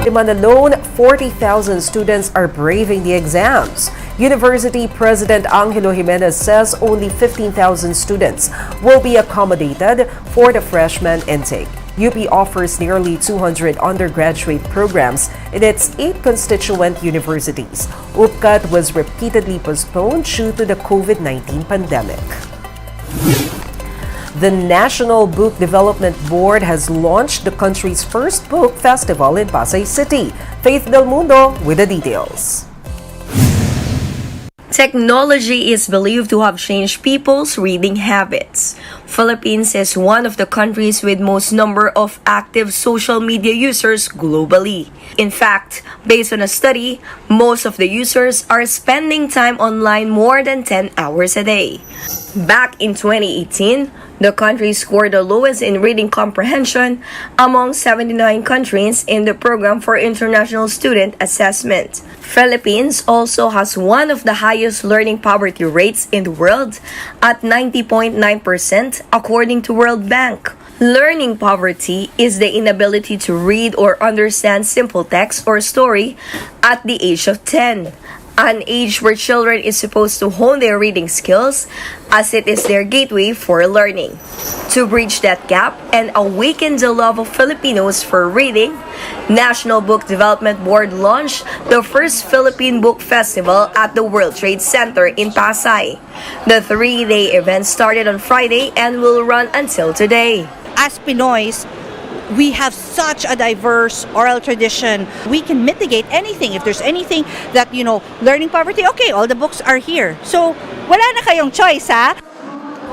Man alone, 40,000 students are braving the exams. University President Angelo Jimenez says only 15,000 students will be accommodated for the freshman intake. UP offers nearly 200 undergraduate programs in its 8 constituent universities. UPCAT was repeatedly postponed due to the COVID-19 pandemic. The National Book Development Board has launched the country's first book festival in Pasay City. Faith Del Mundo with the details. Technology is believed to have changed people's reading habits. Philippines is one of the countries with most number of active social media users globally. In fact, based on a study, most of the users are spending time online more than 10 hours a day. Back in 2018, the country scored the lowest in reading comprehension among 79 countries in the Program for International Student Assessment. Philippines also has one of the highest learning poverty rates in the world at 90.9% according to World Bank. Learning poverty is the inability to read or understand simple text or story at the age of 10. An age where children is supposed to hone their reading skills as it is their gateway for learning. To bridge that gap and awaken the love of Filipinos for reading, National Book Development Board launched the first Philippine Book Festival at the World Trade Center in Pasay. The 3-day event started on Friday and will run until today. As Pinoys, we have such a diverse oral tradition. We can mitigate anything. If there's anything that, learning poverty, okay, all the books are here. So, wala na kayong choice, ha?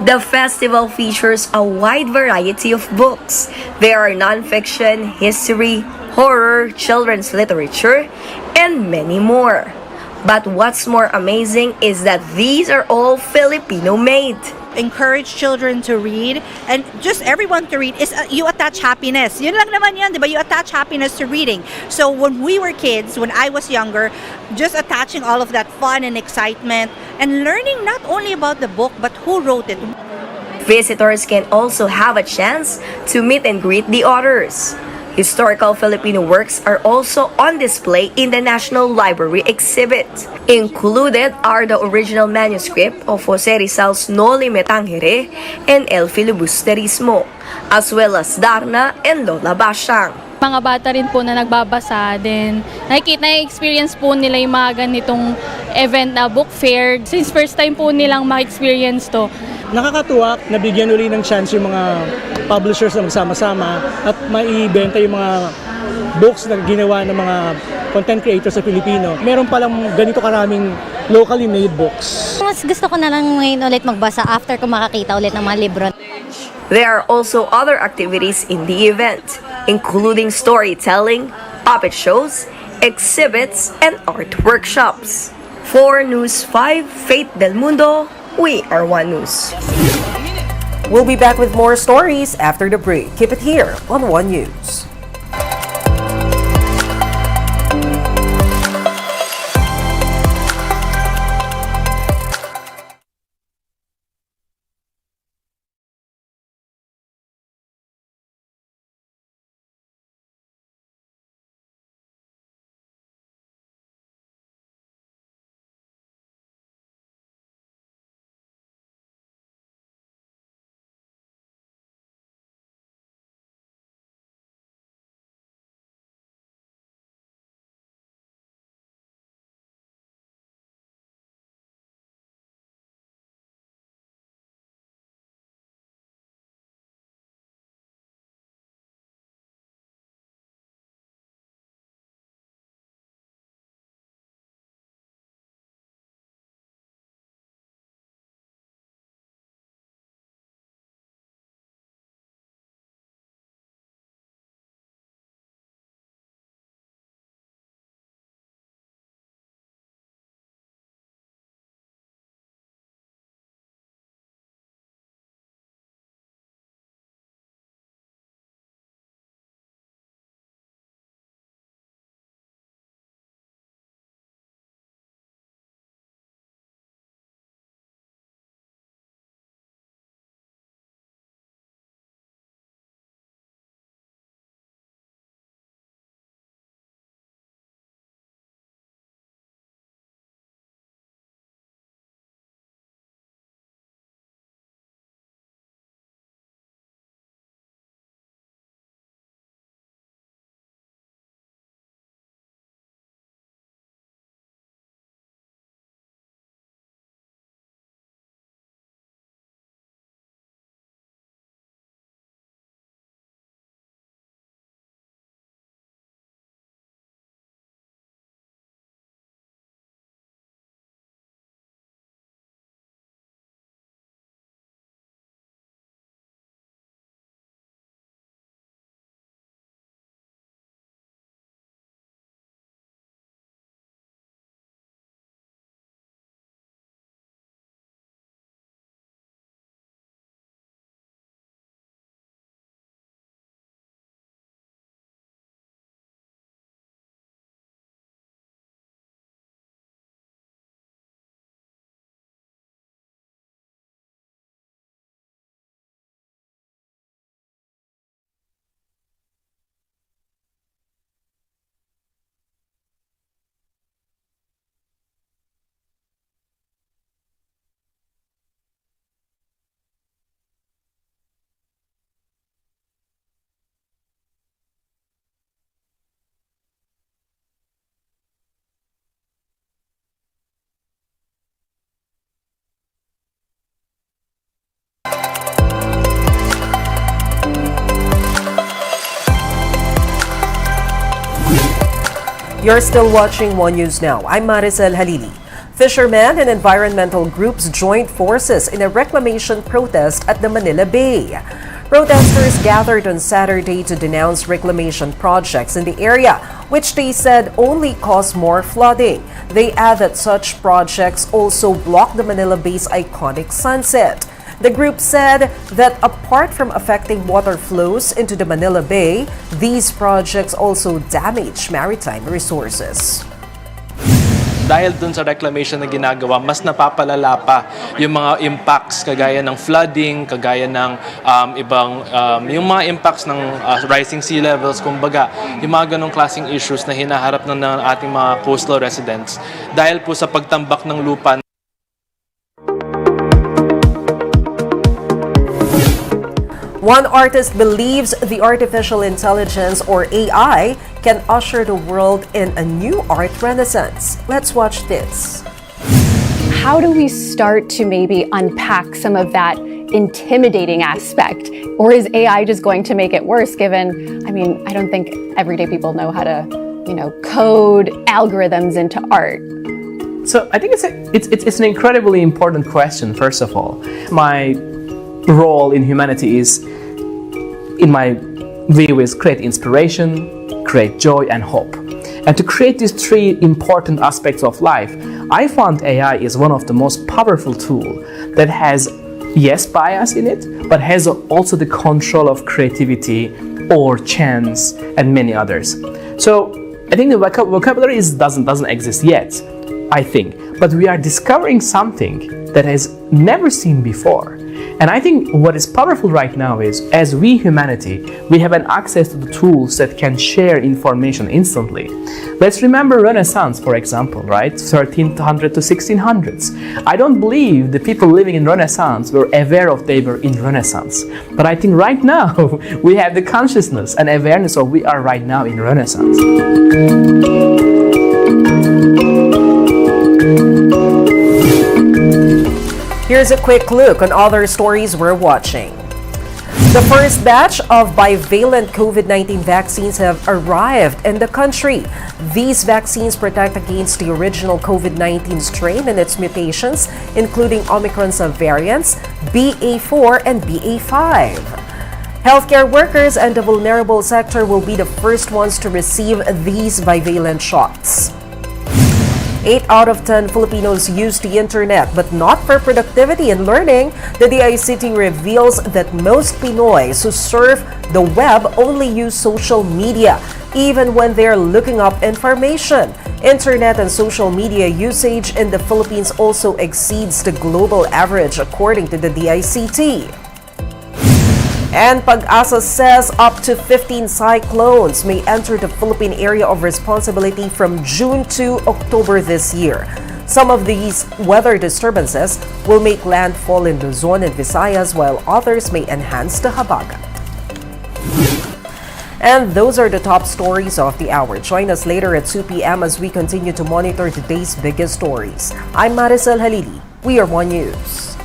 The festival features a wide variety of books. There are nonfiction, history, horror, children's literature, and many more. But what's more amazing is that these are all Filipino-made. Encourage children to read and just everyone to read is you attach happiness. Yun lang naman yan, di ba? You attach happiness to reading. So when we were kids, when I was younger, just attaching all of that fun and excitement and learning not only about the book but who wrote it. Visitors can also have a chance to meet and greet the authors. Historical Filipino works are also on display in the National Library exhibit. Included are the original manuscript of Jose Rizal's Noli Me Tangere and El Filibusterismo, as well as Darna and Lola Basyang. Mga bata rin po na nagbabasa, then na-experience po nila yung mga ganitong event na book fair. Since first time po nilang ma-experience to. Nakakatuwa na bigyan uli ng chance yung mga publishers na magsama-sama at maibenta yung mga books na ginawa ng mga content creators sa Pilipino. Meron palang ganito karaming locally made books. Mas gusto ko na lang ngayon ulit magbasa after ko makakita ulit ng mga libro. There are also other activities in the event, including storytelling, puppet shows, exhibits, and art workshops. For News 5, Faith Del Mundo, we are One News. We'll be back with more stories after the break. Keep it here on One News. You're still watching One News Now. I'm Maricel Halili. Fishermen and environmental groups joined forces in a reclamation protest at the Manila Bay. Protesters gathered on Saturday to denounce reclamation projects in the area, which they said only cause more flooding. They add that such projects also block the Manila Bay's iconic sunset. The group said that apart from affecting water flows into the Manila Bay, these projects also damage maritime resources. Dahil dun sa reclamation na ginagawa, mas napapalala pa yung mga impacts kagaya ng flooding, kagaya ng yung mga impacts ng rising sea levels, kumbaga, yung mga ganong klaseng issues na hinaharap ng ating mga coastal residents dahil po sa pagtambak ng lupa. One artist believes the artificial intelligence, or AI, can usher the world in a new art renaissance. Let's watch this. How do we start to maybe unpack some of that intimidating aspect? Or is AI just going to make it worse given, I don't think everyday people know how to, code algorithms into art. So I think it's an incredibly important question, first of all. My role in humanity is, in my view, is create inspiration, create joy and hope. And to create these three important aspects of life, I found AI is one of the most powerful tools that has, yes, bias in it, but has also the control of creativity or chance and many others. So I think the vocabulary doesn't exist yet, I think, but we are discovering something that has never seen before. And I think what is powerful right now is, as we humanity, we have an access to the tools that can share information instantly. Let's remember Renaissance, for example, right? 1300 to 1600s. I don't believe the people living in Renaissance were aware of they were in Renaissance. But I think right now, we have the consciousness and awareness of we are right now in Renaissance. Here's a quick look on other stories we're watching. The first batch of bivalent COVID-19 vaccines have arrived in the country. These vaccines protect against the original COVID-19 strain and its mutations, including Omicron subvariants, BA4 and BA5. Healthcare workers and the vulnerable sector will be the first ones to receive these bivalent shots. 8 out of 10 Filipinos use the internet, but not for productivity and learning. The DICT reveals that most Pinoys who surf the web only use social media, even when they're looking up information. Internet and social media usage in the Philippines also exceeds the global average, according to the DICT. And Pag-asa says up to 15 cyclones may enter the Philippine area of responsibility from June to October this year. Some of these weather disturbances will make landfall in Luzon and Visayas, while others may enhance the habagat. And those are the top stories of the hour. Join us later at 2 p.m. as we continue to monitor today's biggest stories. I'm Maricel Halili. We are One News.